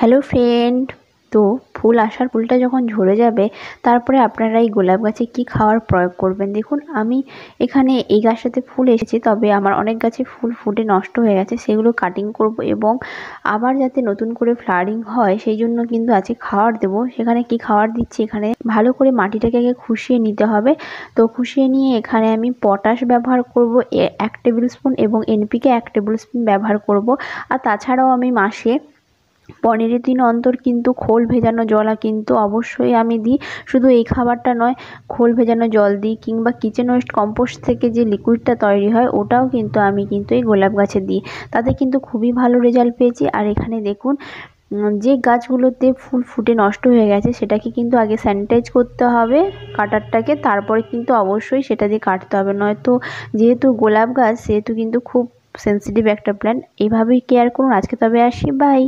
Hello friend. তো ফুল আসার ফুলটা যখন ঝরে যাবে তারপরে আপনারা এই গোলাপ গাছে কি খাওয়ার প্রয়োগ করবেন। দেখুন আমি এখানে এই গাছটাতে ফুল এসেছি, তবে আমার অনেক গাছে ফুল ফুটে নষ্ট হয়ে গেছে, সেগুলো কাটিং করব এবং আবার যাতে নতুন করে ফ্লাওয়ারিং হয় সেই জন্য কিন্তু আজকে খাওয়ার দেব। সেখানে কি খাওয়ার দিচ্ছি, এখানে ভালো করে মাটিটাকে আগে খুশিয়ে নিতে হবে। তো খুশিয়ে নিয়ে এখানে আমি পটাশ ব্যবহার করব 1 টেবিল স্পুন এবং এনপিকে 1 টেবিল স্পুন ব্যবহার করব। আর তাছাড়াও আমি মাসে 15 দিন অন্তর কিন্তু খোল ভেজানো জল কিন্তু অবশ্যই আমি দিই। শুধু এই খাবারটা নয়, খোল ভেজানো জল দিই, কিংবা কিচেন ওয়েস্ট কম্পোস্ট থেকে যে লিকুইডটা তৈরি হয় ওটাও কিন্তু আমি এই গোলাপ গাছে দিই। তাতে কিন্তু খুবই ভালো রেজাল্ট পেয়েছি। আর এখানে দেখুন যে গাছগুলোতে ফুল ফুটে নষ্ট হয়ে গেছে সেটাকে কিন্তু আগে স্যানিটাইজ করতে হবে কাটারটাকে, তারপরে কিন্তু অবশ্যই সেটা দিয়ে কাটতে হবে। নয়তো যেহেতু গোলাপ গাছ সেহেতু কিন্তু খুব সেন্সিটিভ একটা প্ল্যান্ট। এইভাবেই কেয়ার করুন। আজকে তবে আসি, বাই।